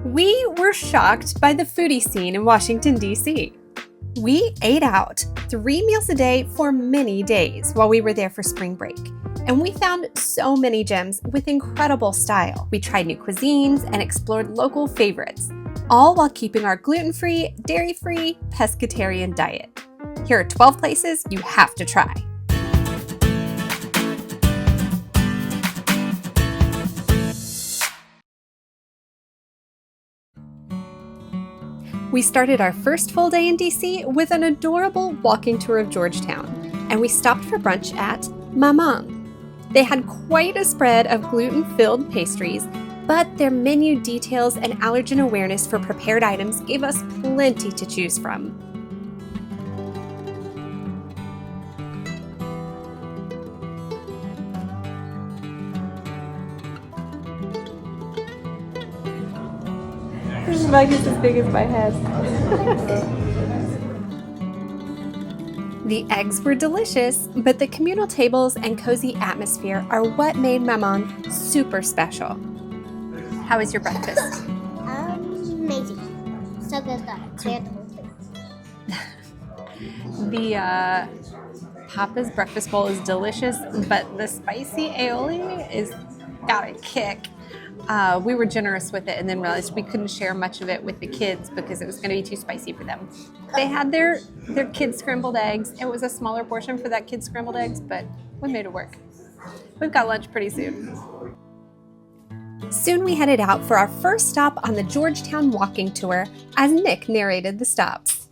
We were shocked by the foodie scene in Washington, D.C. We ate out 3 meals a day for many days while we were there for spring break. And we found so many gems with incredible style. We tried new cuisines and explored local favorites, all while keeping our gluten-free, dairy-free, pescatarian diet. Here are 12 places you have to try. We started our first full day in DC with an adorable walking tour of Georgetown, and we stopped for brunch at Maman. They had quite a spread of gluten-filled pastries, but their menu details and allergen awareness for prepared items gave us plenty to choose from. This mug is as big as my head. The eggs were delicious, but the communal tables and cozy atmosphere are what made Maman super special. How was your breakfast? Amazing. So good that I cleared the whole thing. The Papa's breakfast bowl is delicious, but the spicy aioli is got a kick. We were generous with it and then realized we couldn't share much of it with the kids because it was going to be too spicy for them. They had their kids' scrambled eggs. It was a smaller portion for that kid's scrambled eggs, but we made it work. We've got lunch pretty soon. Soon we headed out for our first stop on the Georgetown walking tour as Nick narrated the stops.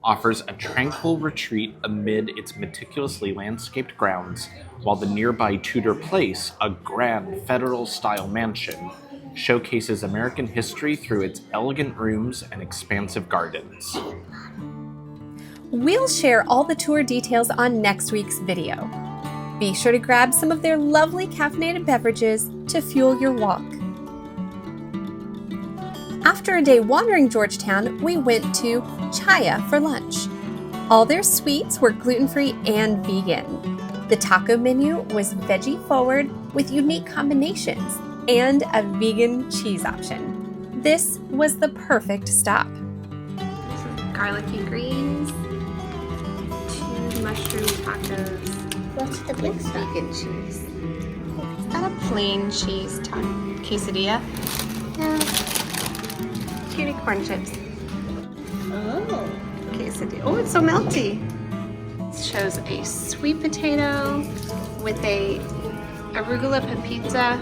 Offers a tranquil retreat amid its meticulously landscaped grounds, while the nearby Tudor Place, a grand federal-style mansion, showcases American history through its elegant rooms and expansive gardens. We'll share all the tour details on next week's video. Be sure to grab some of their lovely caffeinated beverages to fuel your walk. After a day wandering Georgetown, we went to Chaia for lunch. All their sweets were gluten-free and vegan. The taco menu was veggie-forward with unique combinations and a vegan cheese option. This was the perfect stop. Garlicky greens, 2 mushroom tacos. What's the big stuff? Vegan cheese. It's got a plain cheese quesadilla. Cutie corn chips. Oh. Quesadilla. Oh, it's so melty. It shows a sweet potato with a arugula pizza.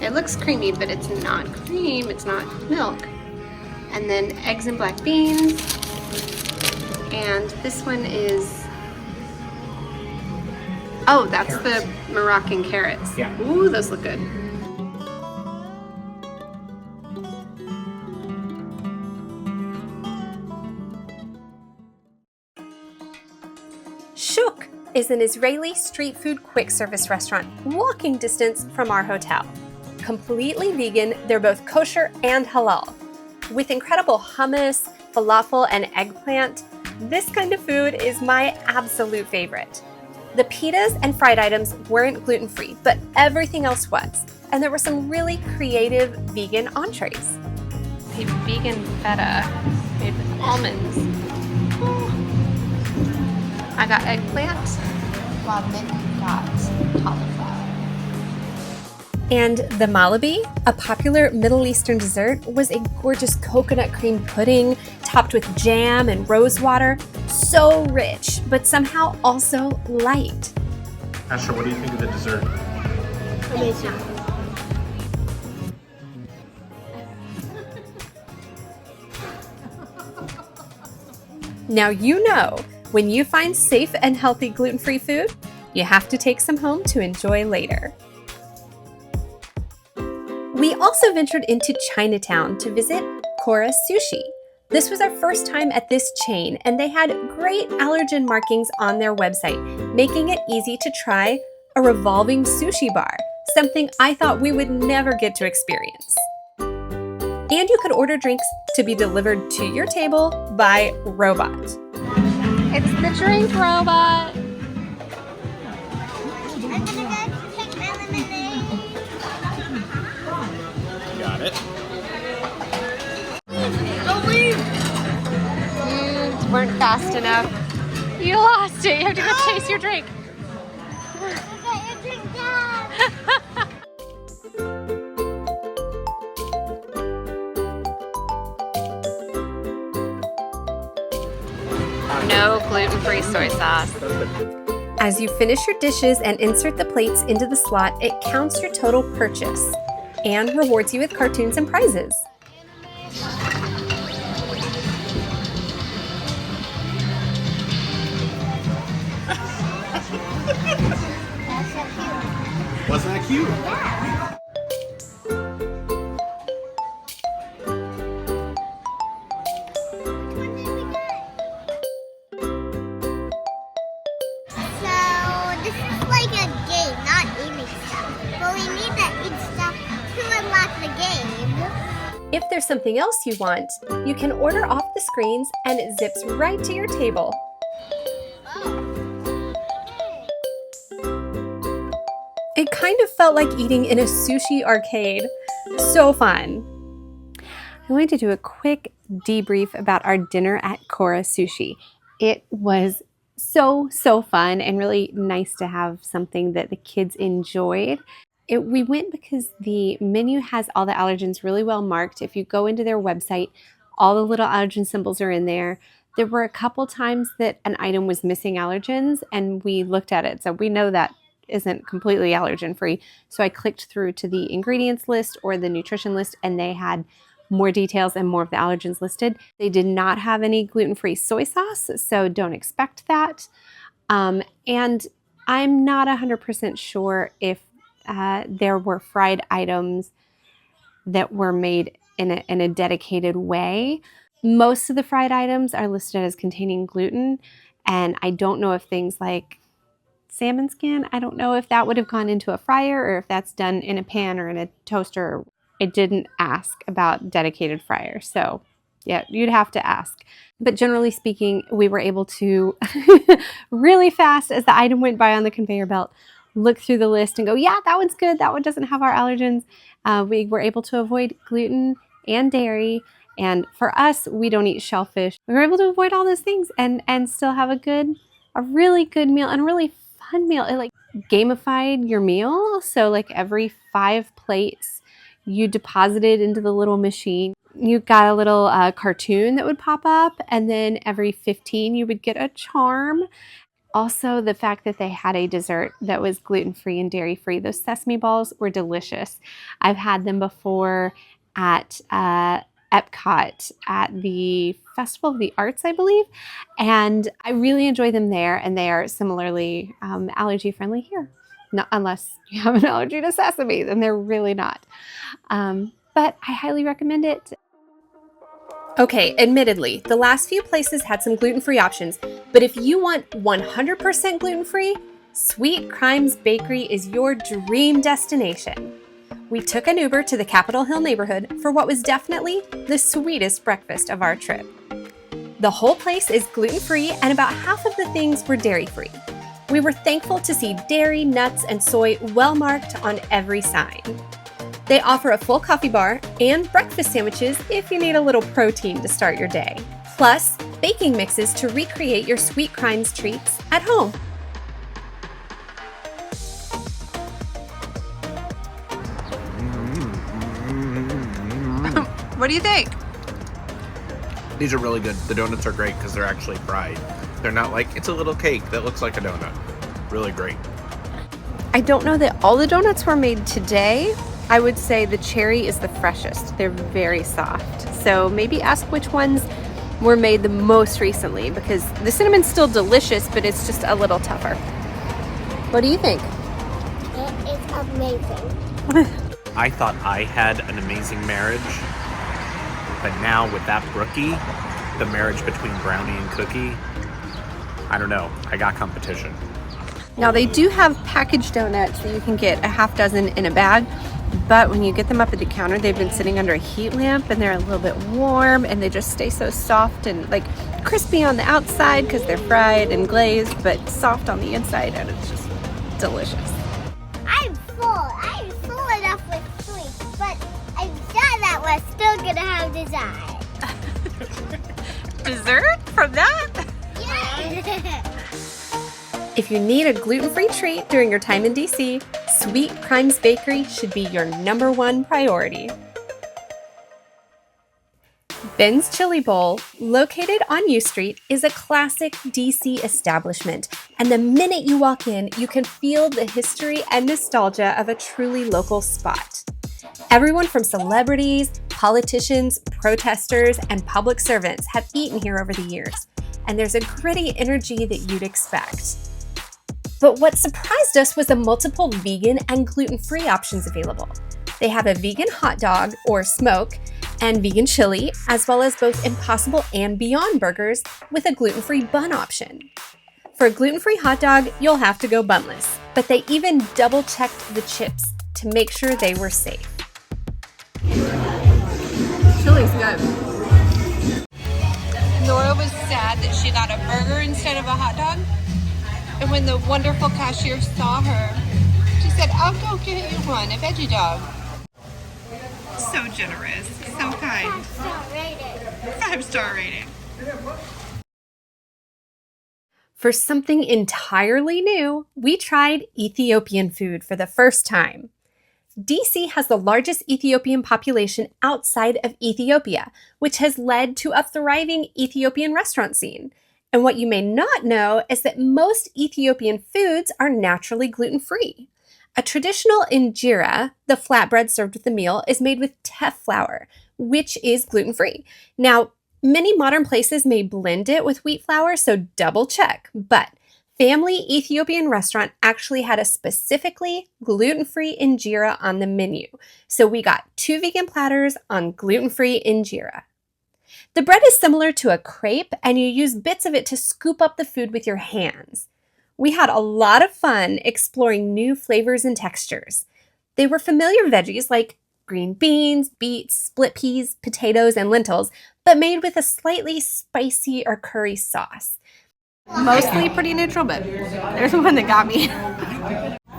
It looks creamy, but it's not cream. It's not milk. And then eggs and black beans. And this one is, oh, that's the Moroccan carrots. Yeah. Ooh, those look good. Shouk is an Israeli street food quick service restaurant walking distance from our hotel. Completely vegan, they're both kosher and halal. With incredible hummus, falafel, and eggplant, this kind of food is my absolute favorite. The pitas and fried items weren't gluten-free, but everything else was. And there were some really creative vegan entrees. A vegan feta made with almonds. I got eggplant, while Nick got cauliflower. And the malabi, a popular Middle Eastern dessert, was a gorgeous coconut cream pudding topped with jam and rose water. So rich, but somehow also light. Asher, what do you think of the dessert? Amazing. Now you know, when you find safe and healthy gluten-free food, you have to take some home to enjoy later. We also ventured into Chinatown to visit Kura Sushi. This was our first time at this chain, and they had great allergen markings on their website, making it easy to try a revolving sushi bar, something I thought we would never get to experience. And you could order drinks to be delivered to your table by robot. It's the drink robot. I'm gonna go take my lemonade. Got it. weren't fast enough. You lost it. You have to go chase your drink. No gluten-free soy sauce. As you finish your dishes and insert the plates into the slot, it counts your total purchase and rewards you with cartoons and prizes. Wasn't that cute? If there's something else you want, you can order off the screens and it zips right to your table. It kind of felt like eating in a sushi arcade. So fun. I wanted to do a quick debrief about our dinner at Kura Sushi. It was so fun and really nice to have something that the kids enjoyed. We went because the menu has all the allergens really well marked. If you go into their website, all the little allergen symbols are in there. There were a couple times that an item was missing allergens and we looked at it. So we know that isn't completely allergen free. So I clicked through to the ingredients list or the nutrition list and they had more details and more of the allergens listed. They did not have any gluten-free soy sauce, so don't expect that. And I'm not 100% sure if there were fried items that were made in a dedicated way. Most of the fried items are listed as containing gluten, and I don't know if things like salmon skin, I don't know if that would have gone into a fryer or if that's done in a pan or in a toaster. It didn't ask about dedicated fryer, so yeah, you'd have to ask. But generally speaking, we were able to really fast as the item went by on the conveyor belt, look through the list and go, yeah, that one's good. That one doesn't have our allergens. We were able to avoid gluten and dairy. And for us, we don't eat shellfish. We were able to avoid all those things and still have a really good meal and a really fun meal. It like gamified your meal. So like every 5 plates, you deposited into the little machine. You got a little cartoon that would pop up, and then every 15 you would get a charm. Also, the fact that they had a dessert that was gluten-free and dairy-free. Those sesame balls were delicious. I've had them before at Epcot at the Festival of the Arts, I believe, and I really enjoy them there, and they are similarly allergy-friendly here. Not unless you have an allergy to sesame, then they're really not. But I highly recommend it. Okay, admittedly, the last few places had some gluten-free options, but if you want 100% gluten-free, Sweet Crimes Bakery is your dream destination. We took an Uber to the Capitol Hill neighborhood for what was definitely the sweetest breakfast of our trip. The whole place is gluten-free and about half of the things were dairy-free. We were thankful to see dairy, nuts, and soy well marked on every sign. They offer a full coffee bar and breakfast sandwiches if you need a little protein to start your day. Plus, baking mixes to recreate your Sweet Crimes treats at home. What do you think? These are really good. The donuts are great because they're actually fried. They're not like, it's a little cake that looks like a donut. Really great. I don't know that all the donuts were made today. I would say the cherry is the freshest. They're very soft. So maybe ask which ones were made the most recently, because the cinnamon's still delicious, but it's just a little tougher. What do you think? It is amazing. I thought I had an amazing marriage, but now with that brookie, the marriage between brownie and cookie, I don't know. I got competition. Now they do have packaged donuts that you can get a half dozen in a bag, but when you get them up at the counter, they've been sitting under a heat lamp and they're a little bit warm and they just stay so soft and like crispy on the outside because they're fried and glazed, but soft on the inside, and it's just delicious. I'm full enough with sweets, but I'm sure that we're still gonna have dessert. Dessert from that? If you need a gluten-free treat during your time in DC, Sweet Crimes Bakery should be your #1 priority. Ben's Chili Bowl, located on U Street, is a classic DC establishment, and the minute you walk in, you can feel the history and nostalgia of a truly local spot. Everyone from celebrities, politicians, protesters, and public servants have eaten here over the years, and there's a gritty energy that you'd expect. But what surprised us was the multiple vegan and gluten-free options available. They have a vegan hot dog or smoke and vegan chili, as well as both Impossible and Beyond burgers with a gluten-free bun option. For a gluten-free hot dog, you'll have to go bunless, but they even double-checked the chips to make sure they were safe. Chili's good. Nora was sad that she got a burger instead of a hot dog. And when the wonderful cashier saw her, she said, I'll go get you one, a veggie dog. So generous, so kind. 5-star rating. 5-star rating. For something entirely new, we tried Ethiopian food for the first time. DC has the largest Ethiopian population outside of Ethiopia, which has led to a thriving Ethiopian restaurant scene. And what you may not know is that most Ethiopian foods are naturally gluten-free. A traditional injera, the flatbread served with the meal, is made with teff flour, which is gluten-free. Now, many modern places may blend it with wheat flour, so double check. But Family Ethiopian Restaurant actually had a specifically gluten-free injera on the menu. So we got 2 vegan platters on gluten-free injera. The bread is similar to a crepe, and you use bits of it to scoop up the food with your hands. We had a lot of fun exploring new flavors and textures. They were familiar veggies like green beans, beets, split peas, potatoes, and lentils, but made with a slightly spicy or curry sauce. Mostly pretty neutral, but there's one that got me.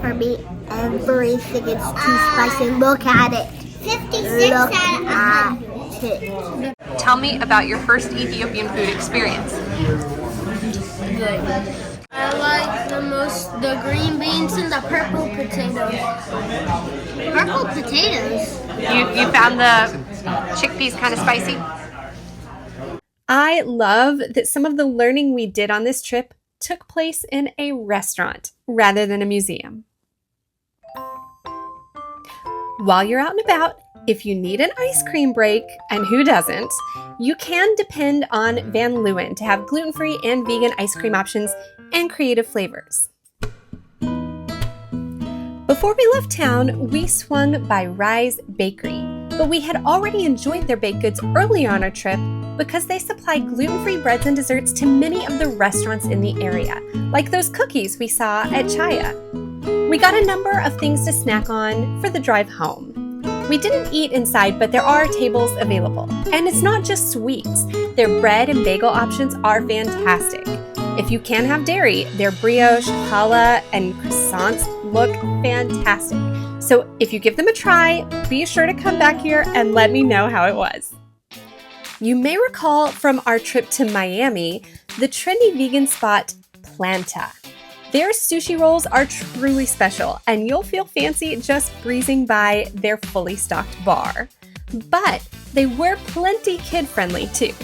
For me, everything is too spicy. Look at it. 56 out of 100. Tell me about your first Ethiopian food experience. Good. I like the most the green beans and the purple potatoes. Purple potatoes? You found the chickpeas kind of spicy? I love that some of the learning we did on this trip took place in a restaurant rather than a museum. While you're out and about, if you need an ice cream break, and who doesn't, you can depend on Van Leeuwen to have gluten-free and vegan ice cream options and creative flavors. Before we left town, we swung by Rise Bakery, but we had already enjoyed their baked goods earlier on our trip because they supply gluten-free breads and desserts to many of the restaurants in the area, like those cookies we saw at Chaia. We got a number of things to snack on for the drive home. We didn't eat inside, but there are tables available. And it's not just sweets. Their bread and bagel options are fantastic. If you can have dairy, their brioche, challah, and croissants look fantastic. So if you give them a try, be sure to come back here and let me know how it was. You may recall from our trip to Miami, the trendy vegan spot Planta. Their sushi rolls are truly special, and you'll feel fancy just breezing by their fully stocked bar. But they were plenty kid-friendly too.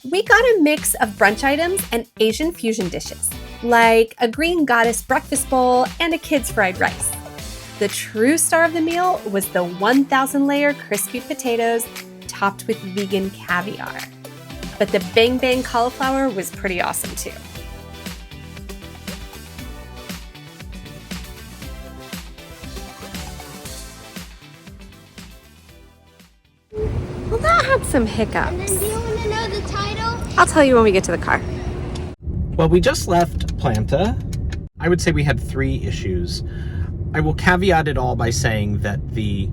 We got a mix of brunch items and Asian fusion dishes, like a green goddess breakfast bowl and a kid's fried rice. The true star of the meal was the 1,000-layer crispy potatoes topped with vegan caviar. But the bang bang cauliflower was pretty awesome too. Well, that had some hiccups. And then do you want to know the title? I'll tell you when we get to the car. Well, we just left Planta. I would say we had 3 issues. I will caveat it all by saying that the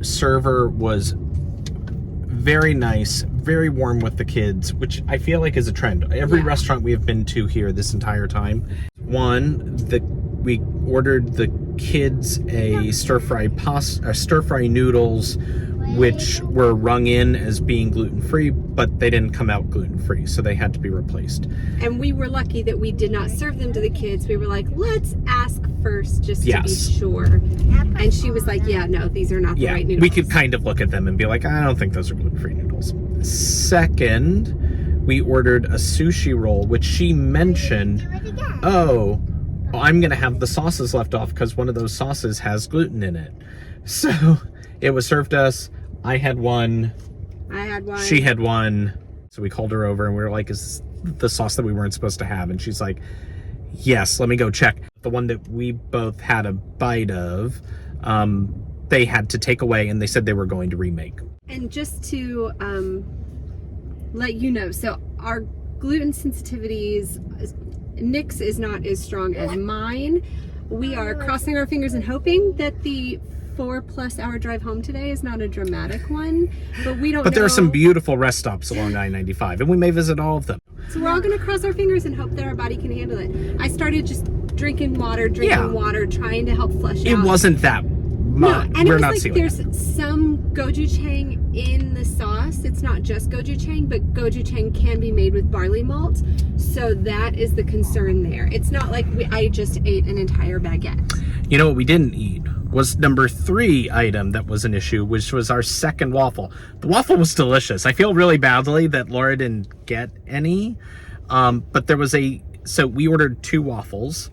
server was very nice, very warm with the kids, which I feel like is a trend. Every restaurant we have been to here this entire time. We ordered the kids a stir-fry noodles which were rung in as being gluten-free, but they didn't come out gluten-free, so they had to be replaced. And we were lucky that we did not serve them to the kids. We were like, let's ask first just to be sure. And she was like, yeah, no, these are not the right noodles. We could kind of look at them and be like, I don't think those are gluten-free noodles. Second, we ordered a sushi roll, which she mentioned, oh, I'm going to have the sauces left off because one of those sauces has gluten in it. So it was served to us. I had one. She had one. So we called her over and we were like, is this the sauce that we weren't supposed to have? And she's like, yes, let me go check. The one that we both had a bite of, they had to take away and they said they were going to remake. And just to let you know, so our gluten sensitivities, Nick's is not as strong as mine. We are crossing our fingers and hoping that the 4+ hour drive home today is not a dramatic one, but we don't know. But there are some beautiful rest stops along I-95 and we may visit all of them. So we're all going to cross our fingers and hope that our body can handle it. I started just drinking water, trying to help flush out. It wasn't that much. No, and it was like there's some gochujang in the sauce. It's not just gochujang, but gochujang can be made with barley malt. So that is the concern there. It's not like I just ate an entire baguette. You know what we didn't eat was number 3 item that was an issue, which was our second waffle. The waffle was delicious. I feel really badly that Laura didn't get any, but there was so we ordered 2 waffles.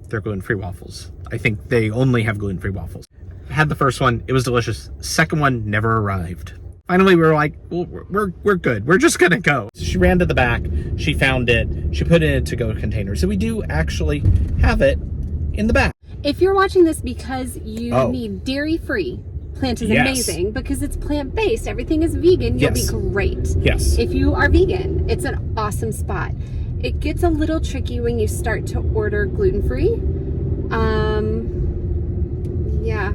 They're gluten-free waffles. I think they only have gluten-free waffles. Had the first one, it was delicious. Second one never arrived. Finally, we were like, well, we're good. We're just gonna go. She ran to the back, she found it, she put it in a to-go container. So we do actually have it in the back. If you're watching this because you need dairy-free, Planta is amazing because it's plant-based. Everything is vegan. You'll be great. Yes. If you are vegan, it's an awesome spot. It gets a little tricky when you start to order gluten-free. Yeah.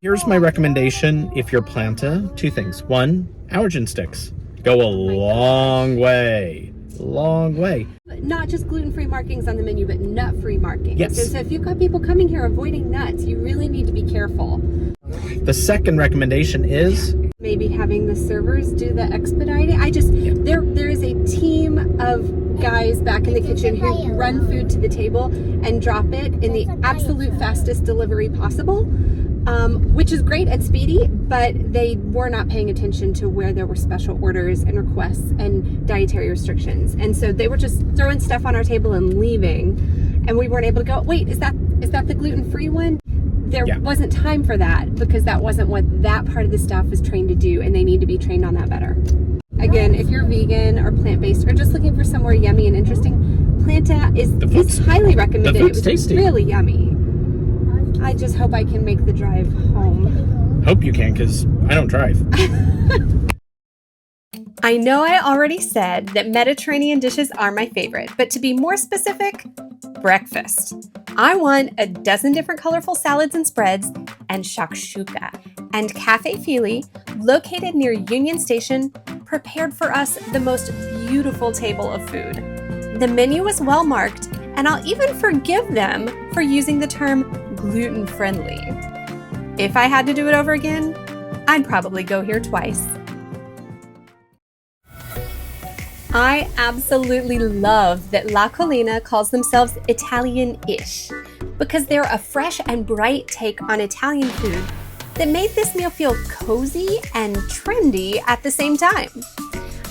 Here's my recommendation if you're Planta. 2 things. 1, allergen sticks. Go a long way. Long way. Not just gluten-free markings on the menu, but nut-free markings. Yes. And so if you've got people coming here avoiding nuts, you really need to be careful. The second recommendation is maybe having the servers do the expediting. There is a team of guys back in the kitchen who run food to the table and drop it in the absolute fastest delivery possible, which is great and speedy, but they were not paying attention to where there were special orders and requests and dietary restrictions. And so they were just throwing stuff on our table and leaving, and we weren't able to go, wait, is that the gluten-free one? There wasn't time for that because that wasn't what that part of the staff was trained to do, and they need to be trained on that better. Again, if you're vegan or plant-based or just looking for somewhere yummy and interesting, Planta is highly recommended. The food's tasty. Really yummy. I just hope I can make the drive home. Hope you can, because I don't drive. I know I already said that Mediterranean dishes are my favorite, but to be more specific, breakfast. I want a dozen different colorful salads and spreads and shakshuka. And Cafe Fili, located near Union Station, prepared for us the most beautiful table of food. The menu was well marked, and I'll even forgive them for using the term gluten-friendly. If I had to do it over again, I'd probably go here twice. I absolutely love that La Collina calls themselves Italian-ish because they're a fresh and bright take on Italian food that made this meal feel cozy and trendy at the same time.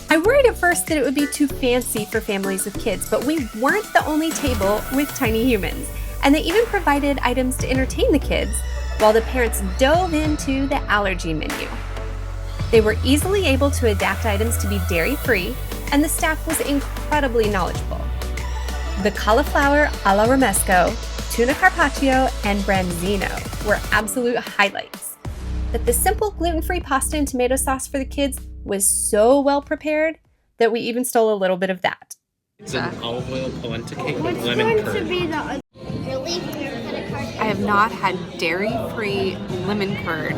I worried at first that it would be too fancy for families with kids, but we weren't the only table with tiny humans, and they even provided items to entertain the kids while the parents dove into the allergy menu. They were easily able to adapt items to be dairy-free, and the staff was incredibly knowledgeable. The cauliflower alla romesco, tuna carpaccio, and branzino were absolute highlights. But the simple gluten-free pasta and tomato sauce for the kids was so well prepared that we even stole a little bit of that. It's an olive oil polenta cake with lemon curd. I have not had dairy-free lemon curd.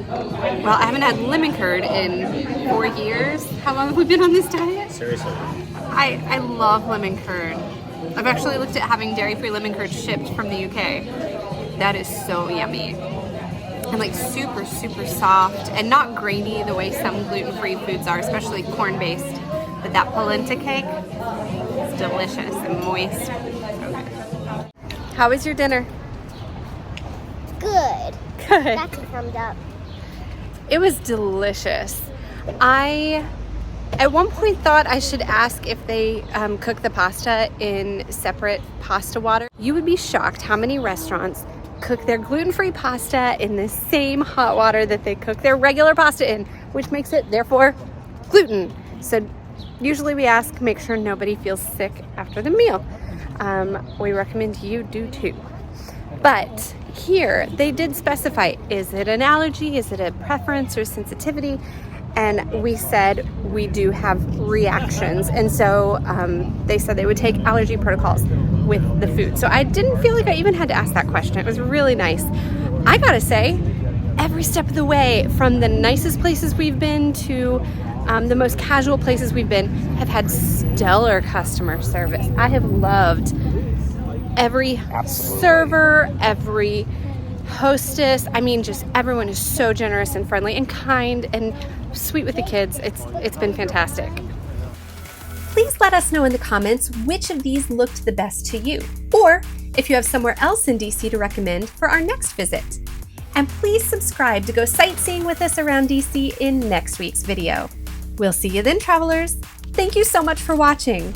Well, I haven't had lemon curd in 4 years. How long have we been on this diet? Seriously. I love lemon curd. I've actually looked at having dairy-free lemon curd shipped from the UK. That is so yummy. and like super, super soft and not grainy the way some gluten-free foods are, especially corn-based. But that polenta cake is delicious and moist. Okay. How was your dinner? Good. Good. That's a thumbs up. It was delicious. I, at one point, thought I should ask if they cook the pasta in separate pasta water. You would be shocked how many restaurants cook their gluten-free pasta in the same hot water that they cook their regular pasta in, which makes it, therefore, gluten. So usually we ask, make sure nobody feels sick after the meal. We recommend you do too. But here, they did specify, is it an allergy, is it a preference or sensitivity? And we said we do have reactions. And so they said they would take allergy protocols with the food. So I didn't feel like I even had to ask that question. It was really nice. I gotta say, every step of the way, from the nicest places we've been to the most casual places we've been, have had stellar customer service. I have loved every server, every hostess. I mean, just everyone is so generous and friendly and kind and sweet with the kids. It's been fantastic. Please let us know in the comments which of these looked the best to you, or if you have somewhere else in DC to recommend for our next visit. And please subscribe to go sightseeing with us around DC in next week's video. We'll see you then, travelers. Thank you so much for watching.